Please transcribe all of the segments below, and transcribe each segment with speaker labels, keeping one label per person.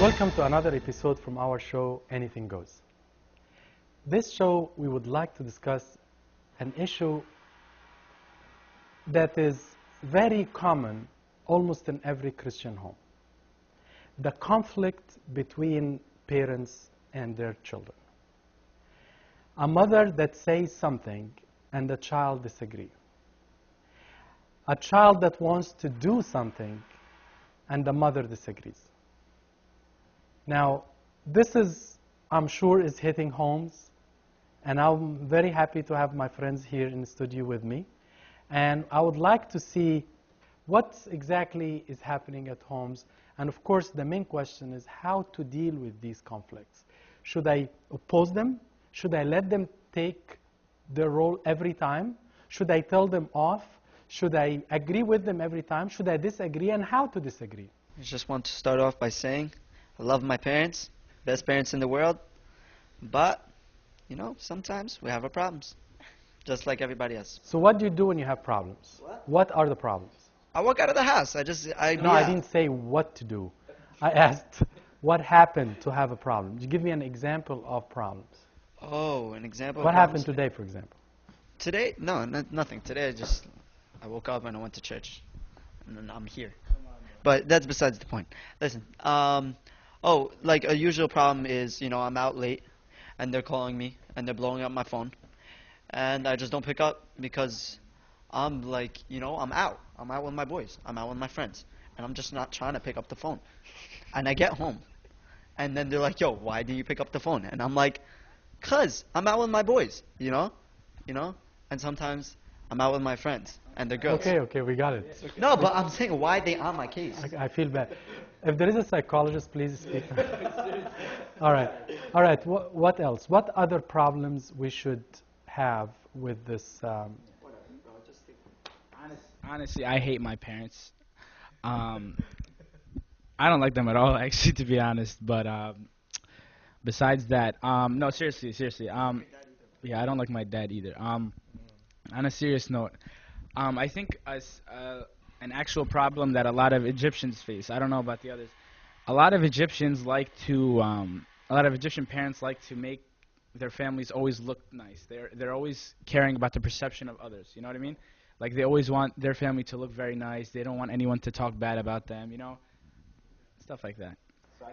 Speaker 1: Welcome to another episode from our show, Anything Goes. This show, we would like to discuss an issue that is very common almost in every Christian home. The conflict between parents and their children. A mother that says something and the child disagrees. A child that wants to do something and the mother disagrees. Now, this is, I'm sure, is hitting homes, and I'm very happy to have my friends here in the studio with me. And I would like to see what exactly is happening at homes. And of course, the main question is how to deal with these conflicts. Should I oppose them? Should I let them take their role every time? Should I tell them off? Should I agree with them every time? Should I disagree, and how to disagree?
Speaker 2: I just want to start off by saying I love my parents, best parents in the world, but, you know, sometimes we have our problems, just like everybody else.
Speaker 1: So what do you do when you have problems? What are the problems?
Speaker 2: I walk out of the house. I
Speaker 1: didn't say what to do. I asked what happened to have a problem. You give me an example of problems.
Speaker 2: Oh, an example
Speaker 1: What
Speaker 2: of
Speaker 1: happened
Speaker 2: problems?
Speaker 1: today, for example?
Speaker 2: Today? No, nothing. Today I woke up and I went to church, and then I'm here. But that's besides the point. Listen, like a usual problem is, you know, I'm out late, and they're calling me, and they're blowing up my phone, and I just don't pick up because I'm like, you know, I'm out. I'm out with my boys. I'm out with my friends, and I'm just not trying to pick up the phone. And I get home, and then they're like, yo, why didn't you pick up the phone? And I'm like, 'cause I'm out with my boys, you know? And sometimes I'm out with my friends and the girls.
Speaker 1: Okay, we got it.
Speaker 2: No, but I'm saying why they on my case.
Speaker 1: I feel bad. If there is a psychologist, please speak. All right. What else? What other problems we should have with this?
Speaker 3: Honestly, I hate my parents. I don't like them at all, actually, to be honest. But besides that, no, seriously. Yeah, I don't like my dad either. On a serious note, I think an actual problem that a lot of Egyptians face. I don't know about the others. A lot of Egyptian parents like to make their families always look nice. They're always caring about the perception of others. You know what I mean? Like they always want their family to look very nice. They don't want anyone to talk bad about them. You know, stuff like that.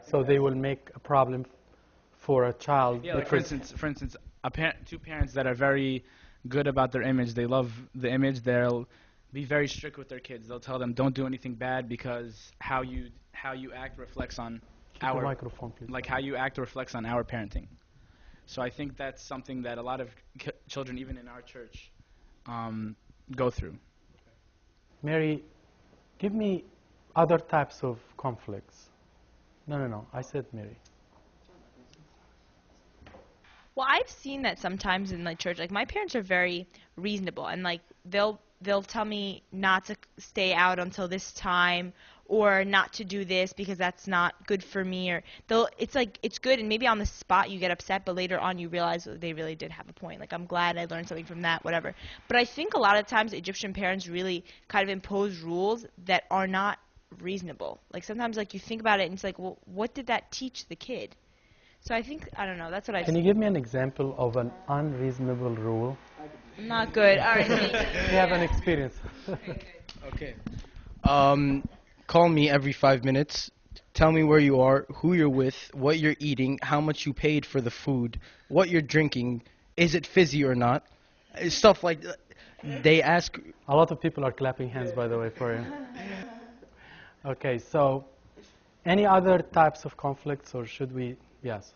Speaker 1: So they will make a problem for a child.
Speaker 3: Yeah, like for instance, two parents that are very good about their image. They love the image. They'll be very strict with their kids. They'll tell them don't do anything bad because how you act reflects on our
Speaker 1: microphone, please.
Speaker 3: Like how you act reflects on our parenting. So I think that's something that a lot of children, even in our church, go through.
Speaker 1: Mary, give me other types of conflicts. No. I said Mary.
Speaker 4: Well, I've seen that sometimes in the church. Like my parents are very reasonable, and like they'll tell me not to stay out until this time, or not to do this because that's not good for me. Or it's good, and maybe on the spot you get upset, but later on you realize that they really did have a point. Like I'm glad I learned something from that, whatever. But I think a lot of times Egyptian parents really kind of impose rules that are not reasonable. Like sometimes like you think about it and it's like, well, what did that teach the kid? So I think, I don't know, that's what I've
Speaker 1: Can you
Speaker 4: seen.
Speaker 1: give me an example of an unreasonable rule?
Speaker 4: Not good. All right.
Speaker 1: We have an experience.
Speaker 5: Okay. Call me every 5 minutes. Tell me where you are, who you're with, what you're eating, how much you paid for the food, what you're drinking, is it fizzy or not? Stuff like that. They ask.
Speaker 1: A lot of people are clapping hands, by the way, for you. Okay, so any other types of conflicts, or should we? Yes.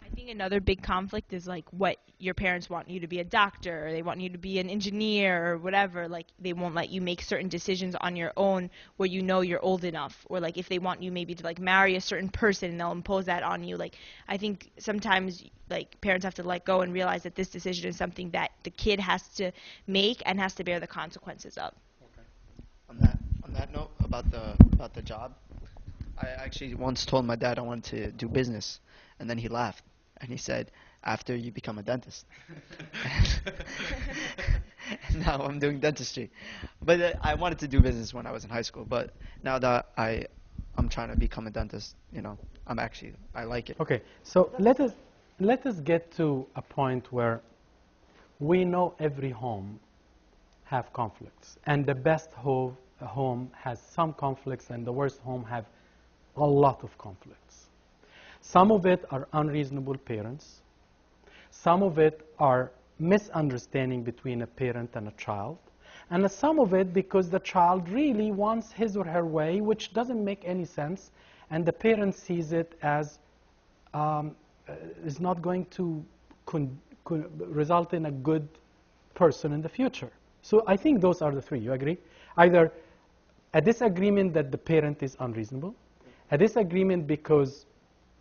Speaker 4: I think another big conflict is like what your parents want you to be a doctor, or they want you to be an engineer or whatever. Like they won't let you make certain decisions on your own where you know you're old enough, or like if they want you maybe to like marry a certain person, they'll impose that on you. Like I think sometimes like parents have to let go and realize that this decision is something that the kid has to make and has to bear the consequences of.
Speaker 2: Okay. On that note about the job, I actually once told my dad I wanted to do business, and then he laughed. And he said, after you become a dentist. And now I'm doing dentistry. But I wanted to do business when I was in high school. But now that I I'm trying to become a dentist. I like it.
Speaker 1: Okay, so let us get to a point where we know every home have conflicts, and the best home has some conflicts, and the worst home have a lot of conflicts. Some of it are unreasonable parents. Some of it are misunderstanding between a parent and a child. And some of it because the child really wants his or her way, which doesn't make any sense, and the parent sees it as is not going to result in a good person in the future. So I think those are the three. You agree? Either a disagreement that the parent is unreasonable, a disagreement because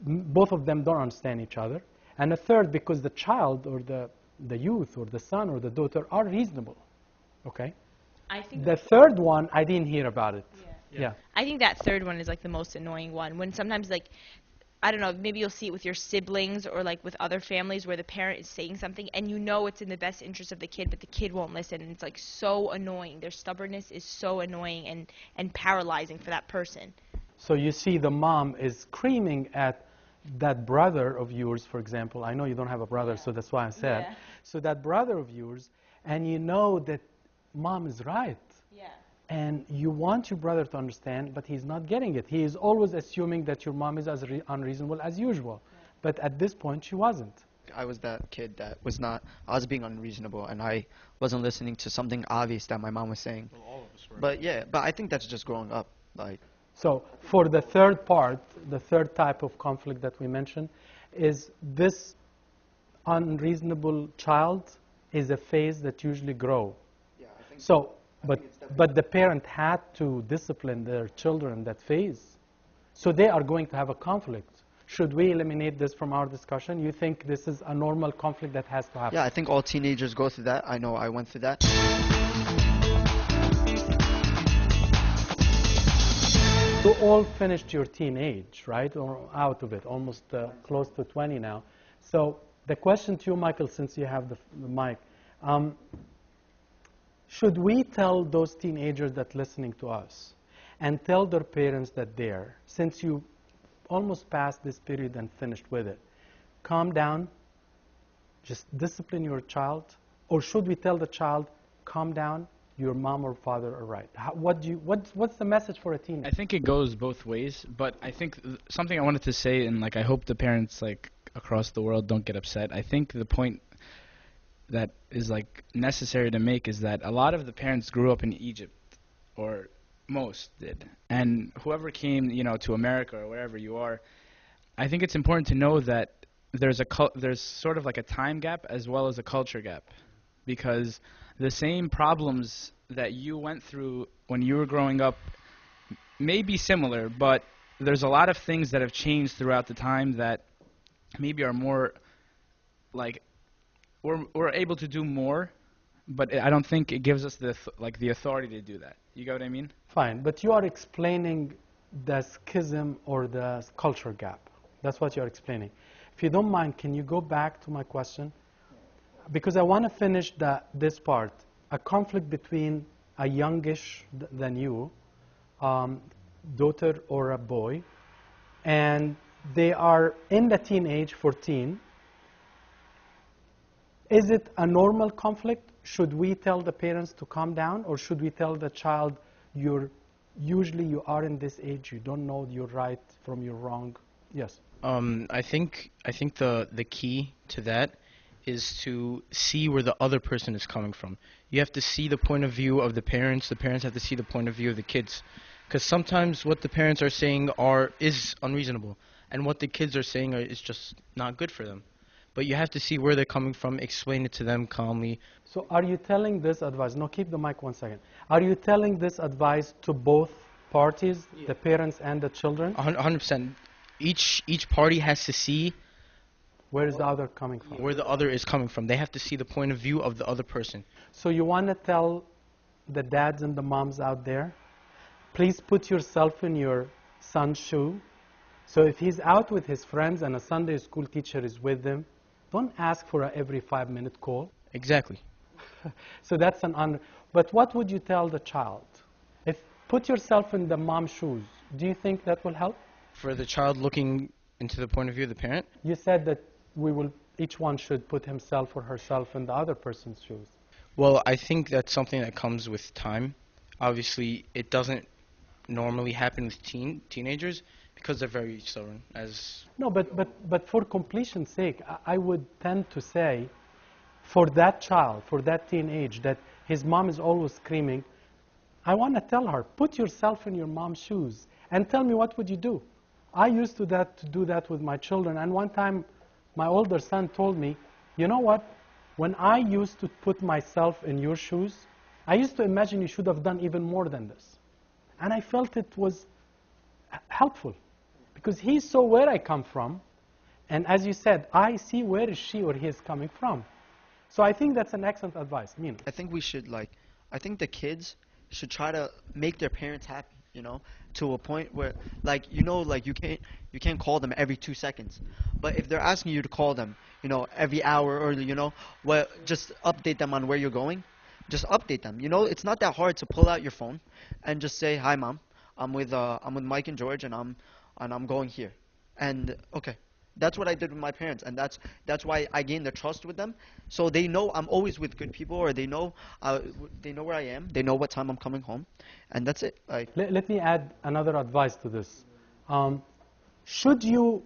Speaker 1: both of them don't understand each other, and a third because the child or the youth or the son or the daughter are reasonable. Okay?
Speaker 4: I think
Speaker 1: The third one, I didn't hear about it. Yeah.
Speaker 4: I think that third one is like the most annoying one. When sometimes like I don't know, maybe you'll see it with your siblings or like with other families where the parent is saying something and you know it's in the best interest of the kid, but the kid won't listen, and it's like so annoying. Their stubbornness is so annoying and paralyzing for that person.
Speaker 1: So you see the mom is screaming at that brother of yours, for example. I know you don't have a brother, so that's why I said.
Speaker 4: Yeah.
Speaker 1: So that brother of yours, and you know that mom is right.
Speaker 4: Yeah.
Speaker 1: And you want your brother to understand, but he's not getting it. He is always assuming that your mom is as unreasonable as usual. Yeah. But at this point, she wasn't.
Speaker 2: I was that kid that was not. I was being unreasonable, and I wasn't listening to something obvious that my mom was saying.
Speaker 6: Well, all of us were.
Speaker 2: But yeah, but I think that's just growing up.
Speaker 1: So for the third part, the third type of conflict that we mentioned, is this unreasonable child is a phase that usually grow.
Speaker 2: Yeah, I think
Speaker 1: so. But the parent had to discipline their children in that phase. So they are going to have a conflict. Should we eliminate this from our discussion? You think this is a normal conflict that has to happen?
Speaker 2: Yeah, I think all teenagers go through that. I know I went through that.
Speaker 1: So all finished your teenage, right? Or out of it, almost close to 20 now. So the question to you, Michael, since you have the mic, should we tell those teenagers that listening to us and tell their parents that since you almost passed this period and finished with it, calm down, just discipline your child? Or should we tell the child, calm down, your mom or father are right? What's the message for a teenager?
Speaker 3: I think it goes both ways, but I think something I wanted to say, and like I hope the parents like across the world don't get upset. I think the point that is like necessary to make is that a lot of the parents grew up in Egypt, or most did, and whoever came, to America or wherever you are, I think it's important to know that there's sort of like a time gap as well as a culture gap, because the same problems that you went through when you were growing up may be similar, but there's a lot of things that have changed throughout the time that maybe are more like we're able to do more, but I don't think it gives us the authority to do that. You get what I mean?
Speaker 1: Fine, but you are explaining the schism or the culture gap. That's what you're explaining. If you don't mind, can you go back to my question? Because I want to finish this part. A conflict between a youngish than you, daughter or a boy, and they are in the teenage, 14. Is it a normal conflict? Should we tell the parents to calm down, or should we tell the child, usually you are in this age, you don't know your right from your wrong? Yes.
Speaker 5: I think the key to that is to see where the other person is coming from. You have to see the point of view of the parents. The parents have to see the point of view of the kids, because sometimes what the parents are saying is unreasonable, and what the kids are saying is just not good for them. But you have to see where they're coming from, explain it to them calmly.
Speaker 1: So are you telling this advice? No, keep the mic 1 second. Are you telling this advice to both parties, the parents and the children?
Speaker 5: 100%. Each party has to see
Speaker 1: where is the other coming from?
Speaker 5: Where the other is coming from. They have to see the point of view of the other person.
Speaker 1: So you want to tell the dads and the moms out there, please put yourself in your son's shoe. So if he's out with his friends and a Sunday school teacher is with them, don't ask for a every 5-minute call.
Speaker 5: Exactly.
Speaker 1: So that's but what would you tell the child? Put yourself in the mom's shoes. Do you think that will help?
Speaker 5: For the child looking into the point of view of the parent?
Speaker 1: You said that each one should put himself or herself in the other person's shoes.
Speaker 5: Well, I think that's something that comes with time. Obviously, it doesn't normally happen with teenagers because they're very stubborn. As
Speaker 1: No, but for completion's sake, I would tend to say, for that child, for that teenage, that his mom is always screaming, I want to tell her, put yourself in your mom's shoes and tell me what would you do. I used to do that with my children, and one time my older son told me, you know what, when I used to put myself in your shoes, I used to imagine you should have done even more than this. And I felt it was helpful because he saw where I come from, and as you said, I see where is she or he is coming from. So I think that's an excellent advice. Mina.
Speaker 2: I think we should I think the kids should try to make their parents happy, to a point where you can't call them every 2 seconds. But if they're asking you to call them, every hour or just update them on where you're going. Just update them. It's not that hard to pull out your phone and just say, "Hi, mom. I'm with Mike and George, and I'm going here." And okay, that's what I did with my parents, and that's why I gained the trust with them. So they know I'm always with good people, or they know where I am. They know what time I'm coming home, and that's it.
Speaker 1: Let me add another advice to this. Should you,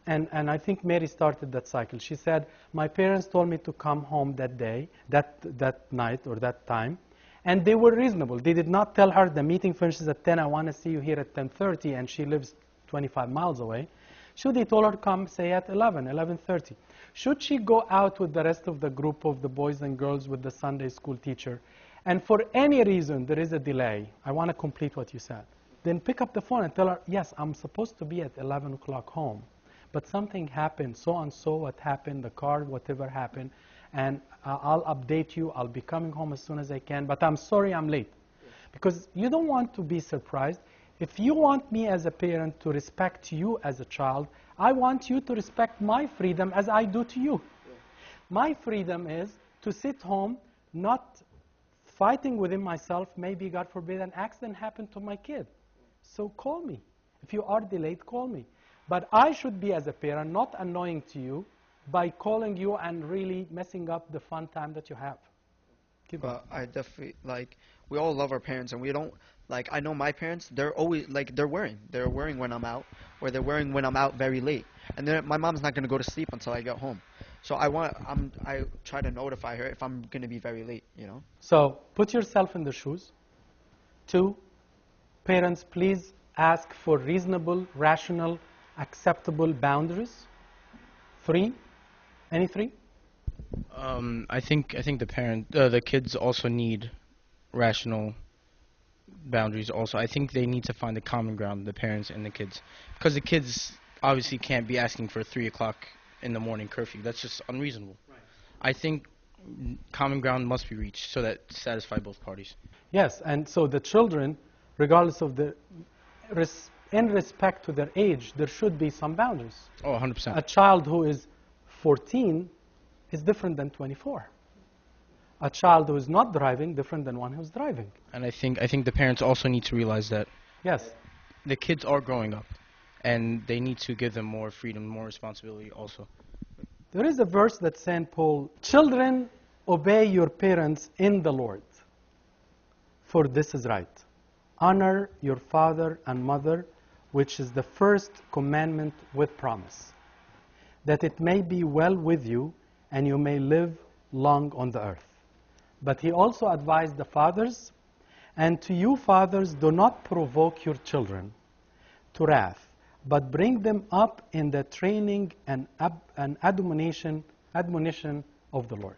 Speaker 1: and I think Mary started that cycle. She said, my parents told me to come home that day, that night or that time, and they were reasonable. They did not tell her the meeting finishes at 10, I want to see you here at 10:30, and she lives 25 miles away. Should they told her come, say, at 11:30? Should she go out with the rest of the group of the boys and girls with the Sunday school teacher, and for any reason there is a delay, I want to complete what you said, then pick up the phone and tell her, yes, I'm supposed to be at 11 o'clock home, but something happened, so and so, what happened, the car, whatever happened, and I'll update you, I'll be coming home as soon as I can, but I'm sorry I'm late. Because you don't want to be surprised. If you want me as a parent to respect you as a child, I want you to respect my freedom as I do to you. Yeah. My freedom is to sit home, not fighting within myself, maybe, God forbid, an accident happened to my kid. So call me. If you are delayed, call me. But I should be, as a parent, not annoying to you by calling you and really messing up the fun time that you have.
Speaker 2: I definitely, we all love our parents, and we don't, I know my parents, they're always, they're worrying. They're worrying when I'm out, or they're worrying when I'm out very late. And then my mom's not going to go to sleep until I get home. So I try to notify her if I'm going to be very late,
Speaker 1: So put yourself in the shoes. 2, parents, please ask for reasonable, rational, acceptable boundaries. 3, any 3?
Speaker 5: I think the kids also need rational boundaries. Also, I think they need to find a common ground, the parents and the kids, because the kids obviously can't be asking for a 3 o'clock in the morning curfew. That's just unreasonable. Right. I think common ground must be reached so that satisfy both parties.
Speaker 1: Yes, and so the children, regardless of in respect to their age, there should be some boundaries.
Speaker 5: Oh, 100%.
Speaker 1: A child who is 14 is different than 24. A child who is not driving different than one who's driving.
Speaker 5: And I think the parents also need to realize that.
Speaker 1: Yes.
Speaker 5: The kids are growing up, and they need to give them more freedom, more responsibility also.
Speaker 1: There is a verse that St. Paul, children, obey your parents in the Lord, for this is right. Honor your father and mother, which is the first commandment with promise, that it may be well with you and you may live long on the earth. But he also advised the fathers, and to you fathers, do not provoke your children to wrath, but bring them up in the training and admonition of the Lord.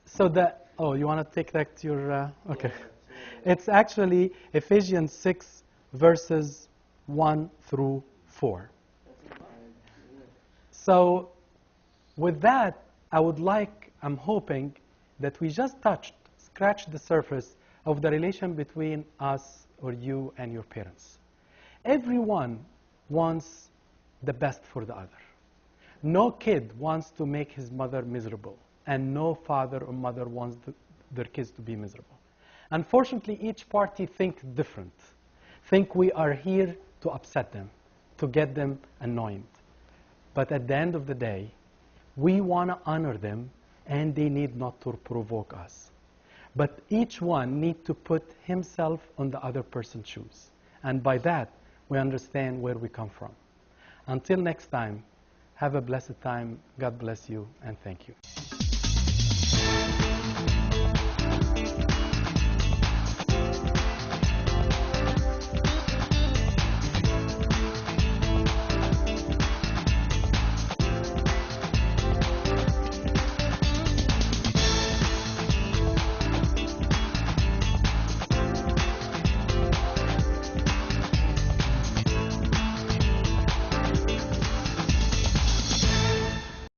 Speaker 1: So you want to take that to your, okay. It's actually Ephesians 6, verses 1 through 4. So with that, I'm hoping that we just scratched the surface of the relation between us or you and your parents. Everyone wants the best for the other. No kid wants to make his mother miserable, and no father or mother wants their kids to be miserable. Unfortunately, each party thinks different. think we are here to upset them, to get them annoyed. But at the end of the day, we want to honor them, and they need not to provoke us. But each one need to put himself on the other person's shoes. And by that, we understand where we come from. Until next time, have a blessed time. God bless you, and thank you.